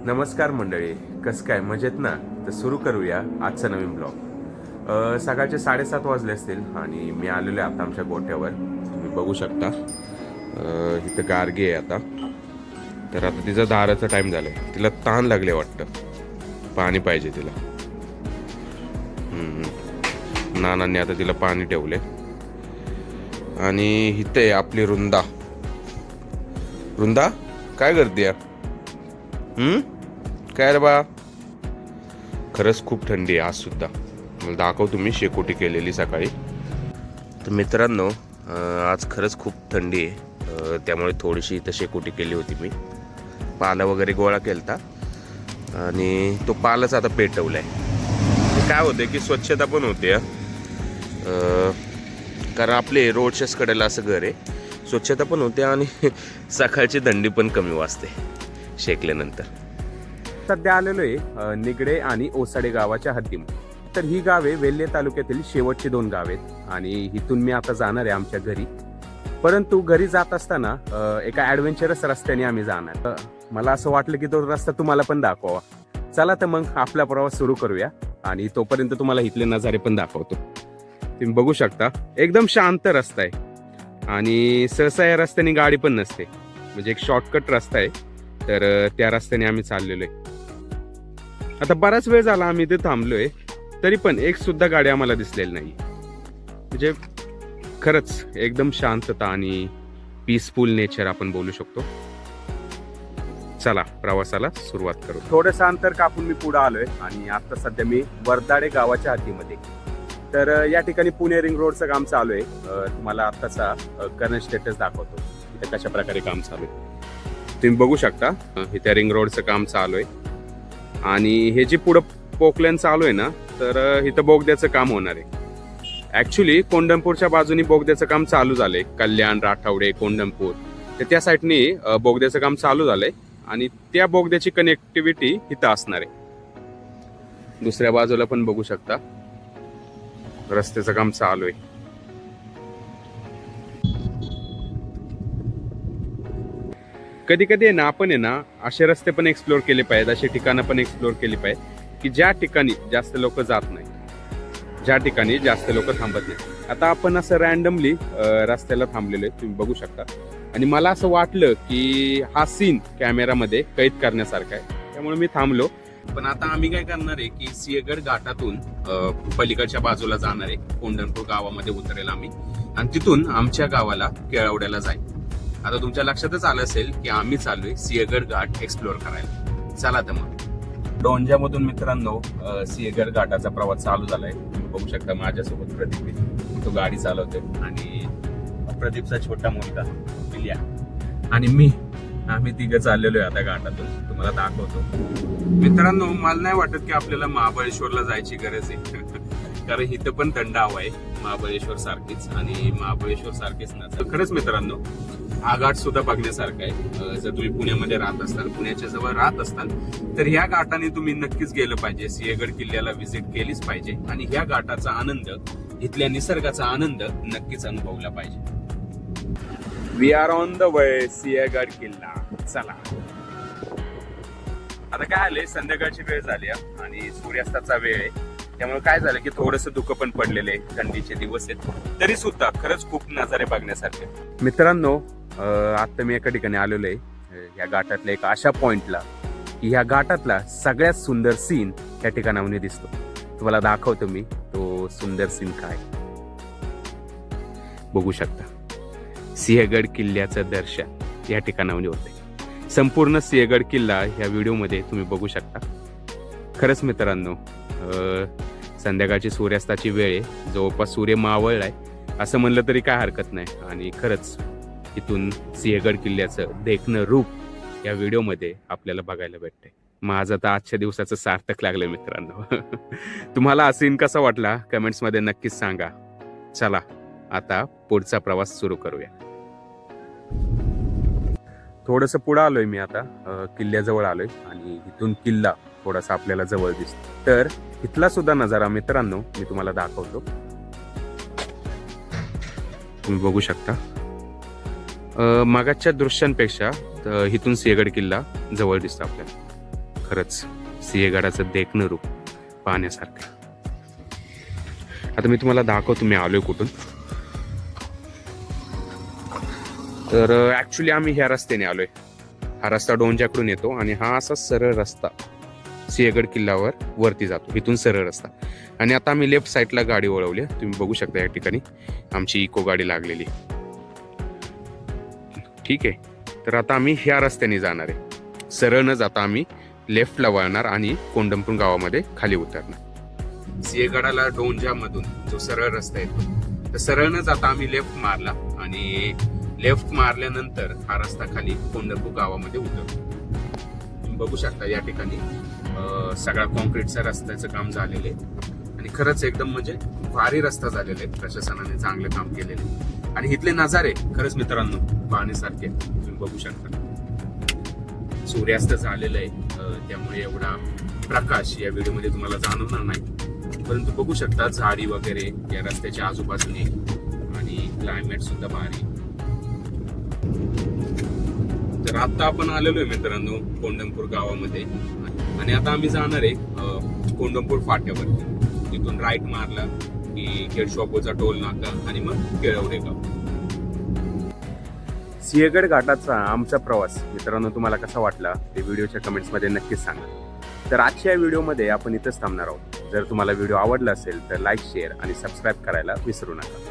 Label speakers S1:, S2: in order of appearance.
S1: नमस्कार मंडळी, कसं काय मजेत ना? तर सुरू करूया आजचा नवीन ब्लॉग. सकाळचे 7:30 वाजले असतील आणि मी आलेलो आहे आता आमच्या गोठ्यावर. तुम्ही बघू शकता इथं गार्गी आहे आता. तर आता तिचा दाराचा टाइम झालाय, तिला ताण लागले वाटतं, पाणी पाहिजे तिला. नानांनी आता तिला पाणी ठेवले. आणि इथे आहे आपली रुंदा. रुंदा काय करते? काय रे बा? खरंच खूप थंडी आहे आज सुद्धा. मला दाखवतो मी शेकोटी केलेली सकाळी. तर मित्रांनो, आज खरंच खूप थंडी आहे. त्यामुळे थोडीशी इथं शेकोटी केली होती मी. पाला वगैरे गोळा केलता आणि तो पालच आता पेटवलाय. काय होतंय की स्वच्छता पण होते, कारण आपले रोडच्याच कडेला असं घर आहे. स्वच्छता पण होते आणि सकाळची थंडी पण कमी वाजते शेकल्यानंतर. सध्या आलेलो आहे निगडे आणि ओसाडे गावाच्या हद्दीमध्ये. तर ही गावे वेल्हे तालुक्यातील शेवटची 2 गावे आहेत आणि इथून मी आता जाणार आहे आमच्या घरी. परंतु घरी जात असताना एका ॲडव्हेंचरस रस्त्याने आम्ही जाणार. मला असं वाटलं की तो रस्ता तुम्हाला पण दाखवावा. चला तर मग आपला प्रवास सुरू करूया आणि तोपर्यंत तुम्हाला इथले नजारे पण दाखवतो. तुम्ही बघू शकता एकदम शांत रस्ता आहे आणि सहसा या रस्त्याने गाडी पण नसते. म्हणजे एक शॉर्टकट रस्ता आहे. तर त्या रस्त्याने आम्ही चाललेलो आहे. आता बराच वेळ झाला आम्ही इथे थांबलोय, तरी पण एक सुद्धा गाडी आम्हाला दिसलेली नाही. म्हणजे खरंच एकदम शांतता आणि पीसफुल नेचर आपण बोलू शकतो. चला प्रवासाला सुरुवात करू. थोडंसं अंतर कापून मी पुढे आलोय आणि आता सध्या मी वरदाडे गावाच्या हद्दीमध्ये. तर या ठिकाणी पुणे रिंग रोडचं काम चालू आहे. तुम्हाला आत्ताचा करंट स्टेटस दाखवतो इथे कशा प्रकारे काम चालू आहे. तुम्ही बघू शकता इथे रिंग रोडचं काम चालू आहे आणि हे जे पुढं पोकलॅन चालू आहे ना, तर इथं बोगद्याचं काम होणार आहे. ऍक्च्युली कोंडमपूरच्या बाजूनी बोगद्याचं काम चालू झालंय. कल्याण, राठावडे, कोंडमपूर, तर त्या साईडनी बोगद्याचं काम चालू झालंय आणि त्या बोगद्याची कनेक्टिव्हिटी इथं असणार आहे. दुसऱ्या बाजूला पण बघू शकता रस्त्याचं काम चालू आहे. कधी कधी आहे ना, आपण आहे ना असे रस्ते पण एक्सप्लोर केले पाहिजेत, असे ठिकाणं पण एक्सप्लोर केली पाहिजेत की ज्या ठिकाणी जास्त लोक जात नाही, ज्या ठिकाणी जास्त लोक थांबत नाही. आता आपण असं रॅन्डमली रस्त्याला थांबलेलो आहे, तुम्ही बघू शकता. आणि मला असं वाटलं की हा सीन कॅमेरामध्ये कैद करण्यासारखा आहे, त्यामुळे मी थांबलो. पण आता आम्ही काय करणार आहे की सिंहगड घाटातून पलीकडच्या बाजूला जाणार आहे. कोंढणपूर गावामध्ये उतरेल आम्ही आणि तिथून आमच्या गावाला केळवड्याला जाईल. आता तुमच्या लक्षातच आलं असेल की आम्ही चाललोय सिंहगड घाट एक्सप्लोर करायला. चला तर मग. डोंजामधून मित्रांनो सिंहगड घाटाचा प्रवास चालू झालाय. तुम्ही बघू शकता माझ्यासोबत प्रदीप, तो गाडी चालवतोय आणि प्रदीपचा छोटा मुलगा पिल्या आणि मी, आम्ही तिघं चाललेलो आहे आता घाटातून. तुम्हाला दाखवतो. मित्रांनो, मला नाही वाटत की आपल्याला महाबळेश्वरला जायची गरज आहे, कारण इथं पण थंड हवा आहे महाबळेश्वर सारखीच. आणि महाबळेश्वर सारखीच ना, तर खरंच मित्रांनो हा घाट सुद्धा बघण्यासारखा आहे. जर तुम्ही पुण्यामध्ये राहत असाल, पुण्याच्या जवळ राहत असाल, तर ह्या घाटाने तुम्ही नक्कीच गेलं पाहिजे. सिंहगड किल्ल्याला व्हिजिट केलीच पाहिजे आणि ह्या घाटाचा आनंद, इथल्या निसर्गाचा आनंद नक्कीच अनुभवला पाहिजे. We are on the way Sinhagad किल्ला. चला. आता काय आलंय, संध्याकाळची वेळ झाली आणि सूर्यास्ताचा वेळ आहे. त्यामुळे काय झालं की थोडंसं धुकं पण पडलेलं आहे. थंडीचे दिवस आहेत, तरी सुद्धा खरंच खूप नजारे बघण्यासारखे. मित्रांनो, आता मी एका ठिकाणी आलेलो आहे या घाटातल्या एका अशा पॉइंटला की ह्या घाटातला सगळ्यात सुंदर सीन या ठिकाणाहून दिसतो. तुम्हाला दाखवतो मी तो सुंदर सीन काय. बघू शकता सिंहगड किल्ल्याचं दर्शन या ठिकाणाहून होते. संपूर्ण सिंहगड किल्ला ह्या व्हिडिओमध्ये तुम्ही बघू शकता. खरंच मित्रांनो, संध्याकाळची सूर्यास्ताची वेळ आहे. जवळपास सूर्य मावळलाय असं म्हणलं तरी काय हरकत नाही. आणि खरंच इथून सिंहगड किल्ल्याचं देखणं रूप या व्हिडिओमध्ये आपल्याला बघायला भेटते. माझं तर आजच्या दिवसाचं सार्थक लागलं मित्रांनो. तुम्हाला हा सीन कसा वाटला कमेंट्समध्ये नक्कीच सांगा. चला आता पुढचा प्रवास सुरू करूया. थोडंसं पुढं आलोय मी आता, किल्ल्याजवळ आलोय आणि इथून किल्ला थोडासा आपल्याला जवळ दिसतो. तर इथला सुद्धा नजारा मित्रांनो मी तुम्हाला दाखवतो. तुम्ही बघू शकता. मागाच्या दृश्यांपेक्षा इथून सिंहगड किल्ला जवळ दिसतो आपल्याला. खरंच सिंहगडाचं देखणं रूप पाहण्यासारखं. आता मी तुम्हाला दाखवतो मी आलोय कुठून. तर ऍक्च्युली आम्ही ह्या रस्त्याने आलोय. हा रस्ता डोंजाकडून येतो आणि हा असा सरळ रस्ता सिंहगड किल्ल्यावर वरती जातो, इथून सरळ रस्ता. आणि आता आम्ही लेफ्ट साईडला गाडी वळवली. तुम्ही बघू शकता या ठिकाणी आमची इको गाडी लागलेली. ठीक आहे, तर आता आम्ही ह्या रस्त्याने जाणार आहे. सरळ न जाता आम्ही लेफ्टला वळणार आणि कोंडमपूर गावामध्ये खाली उतरणार. सिंहगडाला डोंजामधून जो सरळ रस्ता येतो तर सरळ न जाता आम्ही लेफ्ट मारला आणि लेफ्ट मारल्यानंतर हा रस्ता खाली कोंडमपूर गावामध्ये उतरतो. तुम्ही बघू शकता या ठिकाणी सगळा कॉन्क्रीटचा रस्त्याचं काम झालेलं आहे आणि खरंच एकदम म्हणजे भारी रस्ता झालेला आहे. प्रशासनाने चांगलं काम केलेलं आहे आणि इथले नजारे खरंच मित्रांनो पाहण्यासारखे तुम्ही बघू शकता. सूर्यास्त झालेलं आहे त्यामुळे एवढा प्रकाश या व्हिडिओमध्ये तुम्हाला जाणवणार नाही, परंतु बघू शकता झाडी वगैरे या रस्त्याच्या आजूबाजूने आणि क्लायमेट सुद्धा भारी. तर आता आपण आलेलो आहे मित्रांनो कोंडमपूर गावामध्ये आणि आता आम्ही जाणार आहे कोंडमपूर फाट्यावरती. तिथून राईट मारला की केडशॉपोचा टोल नाका आणि मग केळवडे गाव. सिंहगड घाटाचा आमचा प्रवास मित्रांनो तुम्हाला कसा वाटला ते व्हिडिओच्या कमेंट्समध्ये नक्कीच सांगा. तर आजच्या व्हिडिओमध्ये आपण इथंच थांबणार आहोत. जर तुम्हाला व्हिडिओ आवडला असेल तर लाईक, शेअर आणि सबस्क्राईब करायला विसरू नका.